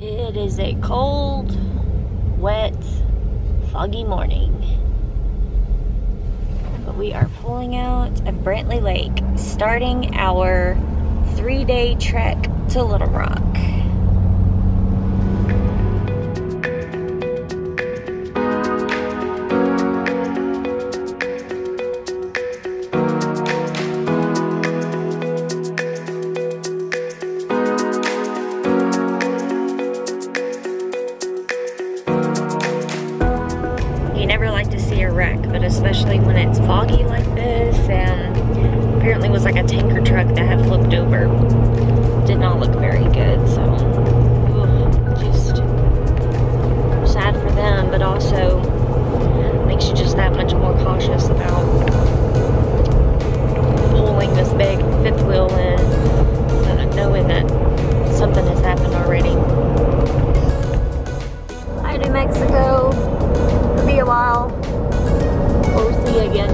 It is a cold, wet, foggy morning. But we are pulling out of Brantley Lake, starting our 3-day trek to Little Rock. You never like to see a wreck, but especially when it's foggy like this, and apparently it was like a tanker truck that had flipped over. Did not look very good, so just sad for them, but also makes you just that much more cautious about pulling this big fifth wheel in, knowing that something has happened already. Hi, New Mexico. It'll be a while before we see you again.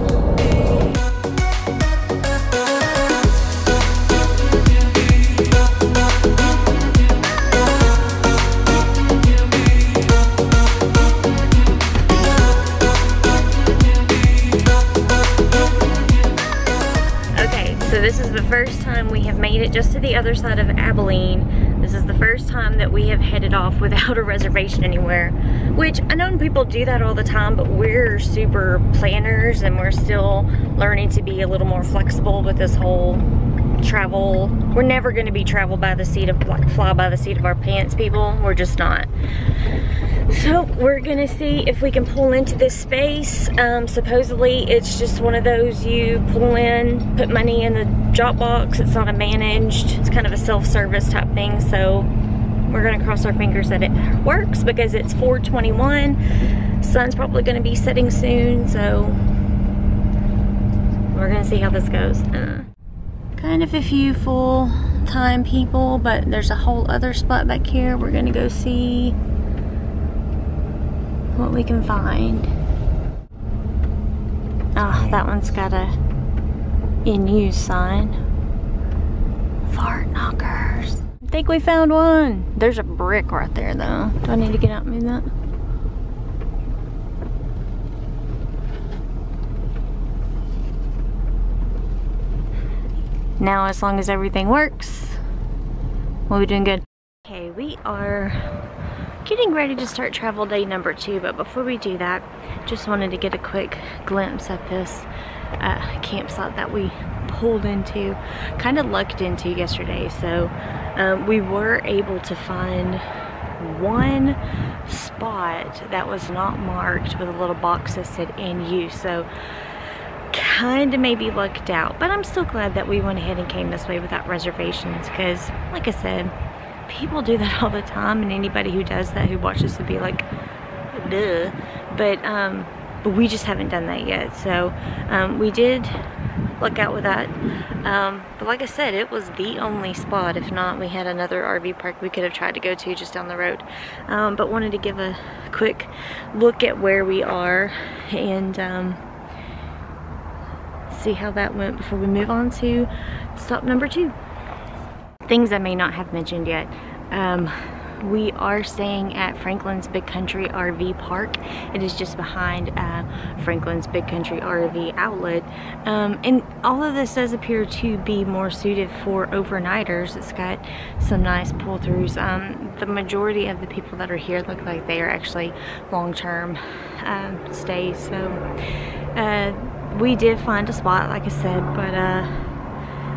Okay, so this is the first time we have made it just to the other side of Abilene. This is the first time that we have headed off without a reservation anywhere, which I know people do that all the time, but we're super planners and we're still learning to be a little more flexible with this whole travel. We're never going to be travel by the seat of, like, fly by the seat of our pants people. We're just not. So we're gonna see if we can pull into this space. Supposedly it's just one of those you pull in, put money in the drop box. It's not a managed, it's kind of a self-service type thing. So we're gonna cross our fingers that it works because it's 4:21. Sun's probably gonna be setting soon, so we're gonna see how this goes. Kind of a few full-time people, but there's a whole other spot back here. We're gonna go see what we can find. Ah, that one's got a in use sign. Fart knockers. I think we found one. There's a brick right there though. Do I need to get out and move that? Now, as long as everything works, we'll be doing good. Okay, we are getting ready to start travel day number 2, but before we do that, just wanted to get a quick glimpse at this campsite that we pulled into, kind of lucked into yesterday. So we were able to find one spot that was not marked with a little box that said in use. So kind of maybe lucked out, but I'm still glad that we went ahead and came this way without reservations, because like I said, people do that all the time, and anybody who does that, who watches, would be like, duh. But we just haven't done that yet. So we did look out with that. But like I said, it was the only spot. If not, we had another RV park we could have tried to go to just down the road. But wanted to give a quick look at where we are and see how that went before we move on to stop number 2. Things I may not have mentioned yet. We are staying at Franklin's Big Country RV Park. It is just behind Franklin's Big Country RV outlet. And all of this does appear to be more suited for overnighters. It's got some nice pull-throughs. The majority of the people that are here look like they are actually long-term stays. So we did find a spot, like I said, but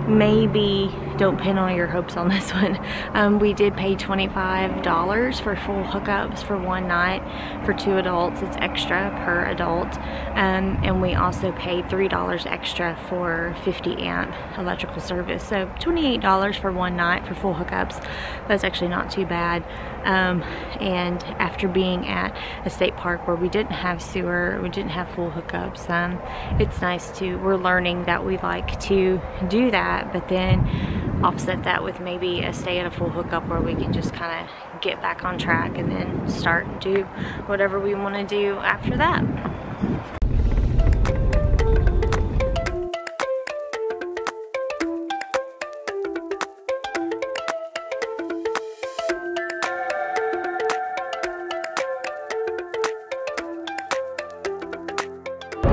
maybe don't pin all your hopes on this one. We did pay $25 for full hookups for one night. For 2 adults, it's extra per adult. And we also paid $3 extra for 50 amp electrical service. So $28 for one night for full hookups. That's actually not too bad. And after being at a state park where we didn't have sewer, we didn't have full hookups, it's nice to, we're learning that we like to do that, but then offset that with maybe a stay at a full hookup where we can just kind of get back on track and then start and do whatever we want to do after that.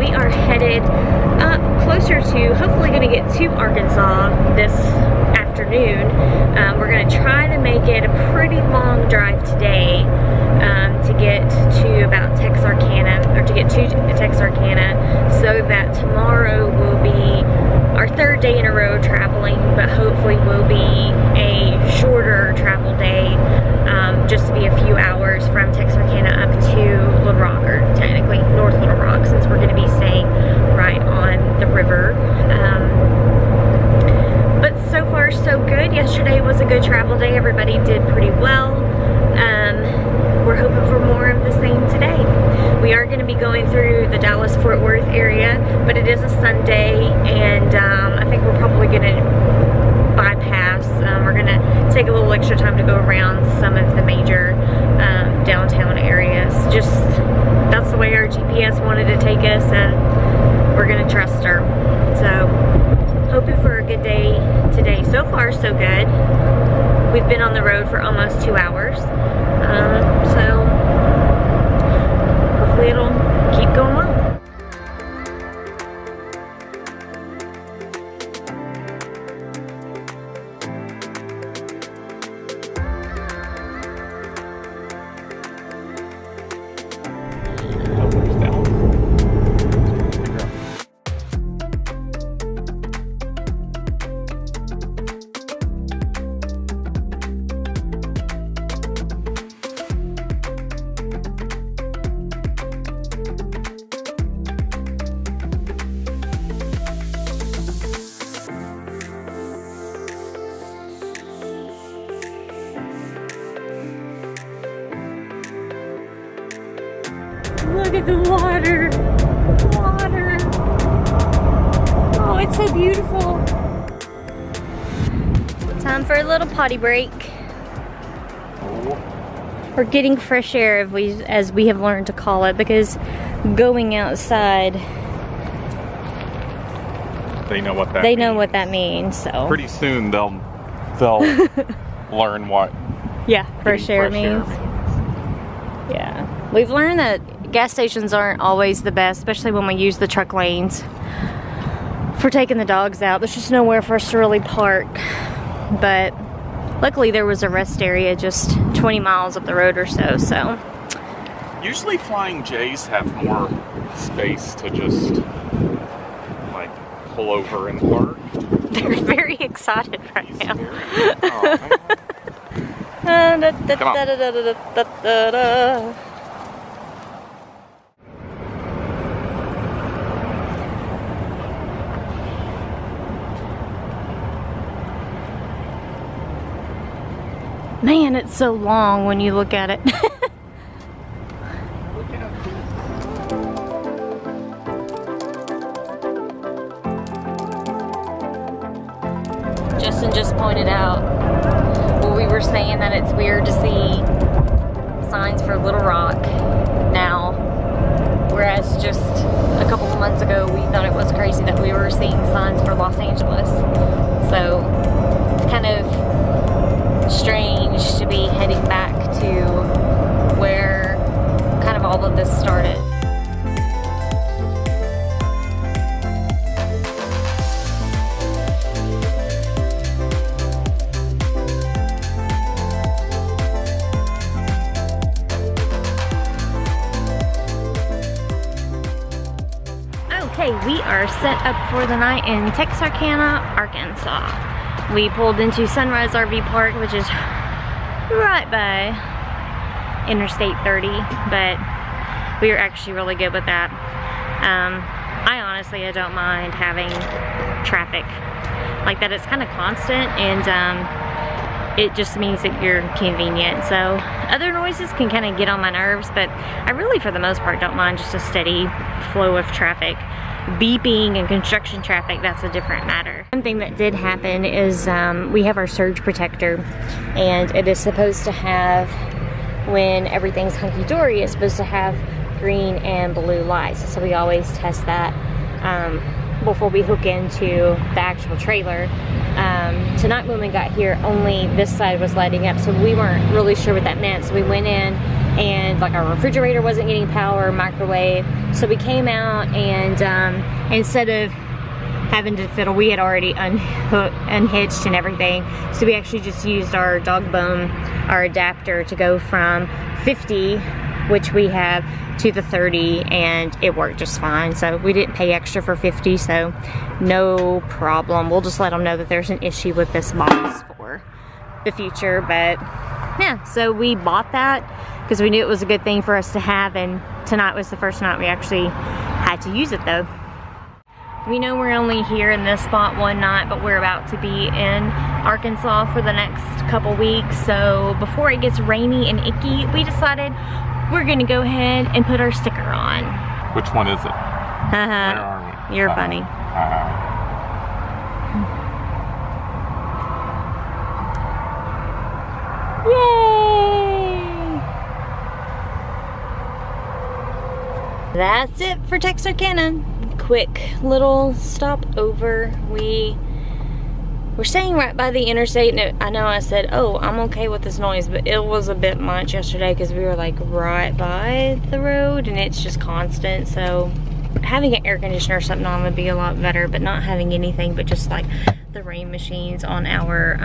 we are headed up closer to, hopefully gonna get to Arkansas this afternoon. We're gonna try to make it a pretty long drive today to get to about Texarkana, or to get to Texarkana, so that tomorrow will be our third day in a row traveling, but hopefully will be a shorter travel day, just to be a few hours from Texarkana up to Little Rock, or technically North Little Rock, since we're going to be staying right on the river. But so far so good. Yesterday was a good travel day. Everybody did pretty well. We're hoping for more of the same today. We are going to be going through the Dallas-Fort Worth area, but it is a Sunday, and I think we're probably going to bypass. We're going to take a little extra time to go around some of the major downtown areas. Just, that's the way our GPS wanted to take us, and we're going to trust her. So, hoping for a good day today. So far, so good. We've been on the road for almost 2 hours. So hopefully it'll keep going well. Look at the water. Water. Oh, it's so beautiful. Time for a little potty break. We're getting fresh air, as we have learned to call it, because going outside, they know what that they means. know what that means. So pretty soon they'll learn what fresh air means. Yeah, we've learned that gas stations aren't always the best, especially when we use the truck lanes for taking the dogs out. There's just nowhere for us to really park, but luckily there was a rest area just 20 miles up the road or so. So usually Flying J's have more space to just like pull over and park. They're very excited right now. Come on. Man, it's so long when you look at it. Justin just pointed out, well, we were saying that it's weird to see signs for Little Rock now, whereas just a couple of months ago we thought it was crazy that we were seeing signs for Los Angeles. So it's kind of strange to be heading back to where kind of all of this started. Okay, we are set up for the night in Texarkana, Arkansas. We pulled into Sunrise RV Park, which is right by Interstate 30, but we were actually really good with that. I honestly don't mind having traffic like that. It's kind of constant, and it just means that you're convenient. So other noises can kind of get on my nerves, but I really, for the most part, don't mind just a steady flow of traffic. Beeping and construction traffic, that's a different matter. One thing that did happen is we have our surge protector, and it is supposed to have, when everything's hunky-dory, it's supposed to have green and blue lights. So we always test that before we hook into the actual trailer. Tonight when we got here, only this side was lighting up, so we weren't really sure what that meant. So we went in, and like our refrigerator wasn't getting power, microwave. So we came out and instead of having to fiddle, we had already unhitched and everything. So we actually just used our dog bone, our adapter, to go from 50, which we have, to the 30, and it worked just fine. So we didn't pay extra for 50, so no problem. We'll just let them know that there's an issue with this box for the future. But yeah, so we bought that because we knew it was a good thing for us to have, and tonight was the first night we actually had to use it though. We know we're only here in this spot one night, but we're about to be in Arkansas for the next couple weeks. So before it gets rainy and icky, we decided we're gonna go ahead and put our sticker on. Which one is it? Where are we? You're funny. Yay! That's it for Texarkana. Quick little stopover. We're staying right by the interstate, and I know I said, oh, I'm okay with this noise, but it was a bit much yesterday because we were like right by the road and it's just constant. So having an air conditioner or something on would be a lot better, but not having anything but just like the rain machines on our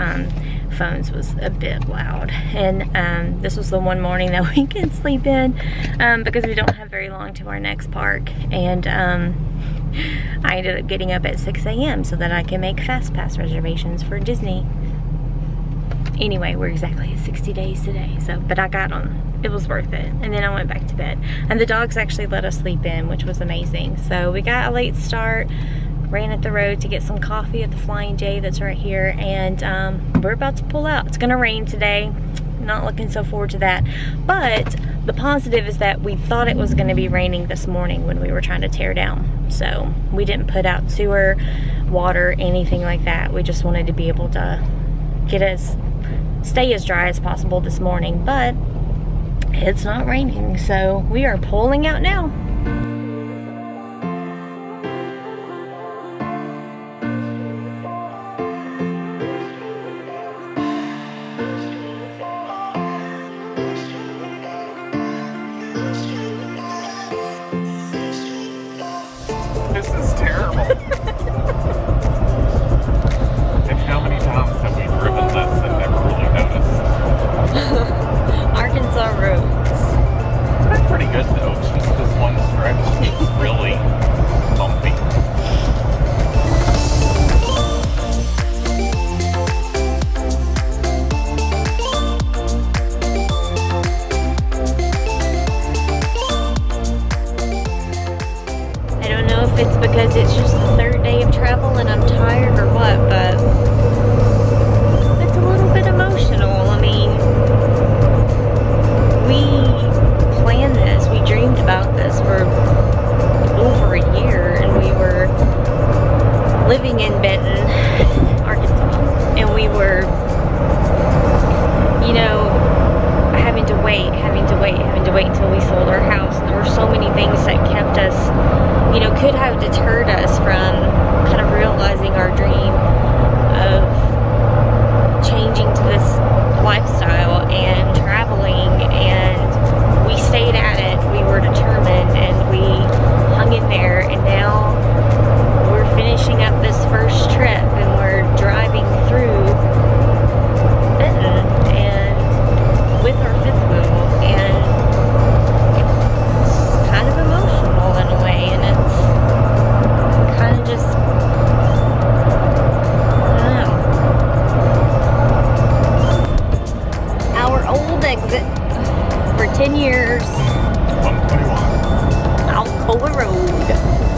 phones was a bit loud. And this was the one morning that we can sleep in because we don't have very long to our next park. And I ended up getting up at 6 a.m. so that I can make fast pass reservations for Disney. Anyway, we're exactly at 60 days today, so, but I got them. It was worth it. And then I went back to bed. And the dogs actually let us sleep in, which was amazing. So we got a late start, ran up the road to get some coffee at the Flying J that's right here, and we're about to pull out. It's gonna rain today. Not looking so forward to that. But the positive is that we thought it was gonna be raining this morning when we were trying to tear down. So we didn't put out sewer, water, anything like that. We just wanted to be able to stay as dry as possible this morning, but it's not raining, so we are pulling out now. This is terrible. And how many times have we driven this and never really noticed? Arkansas roads. It's been pretty good though. It's just this one stretch is really bumpy. I don't know if it's because it's just the third day of travel and I'm tired or what, but it's a little bit emotional. I mean, we planned this, we dreamed about this for over a year, and we were living in Benton, Arkansas, and we were, you know, having to wait until we sold our house. And there were so many things that kept us, you know, could have deterred us from kind of realizing our dream of changing to this lifestyle and traveling, and we stayed at it. We were determined and we hung in there, and now we're finishing up this first trip and we're driving through Benton and with our fifth wheel, and it's kind of emotional in a way, and it's kind of just, I don't know. Our old exit for 10 years. 121. Alcoa Road.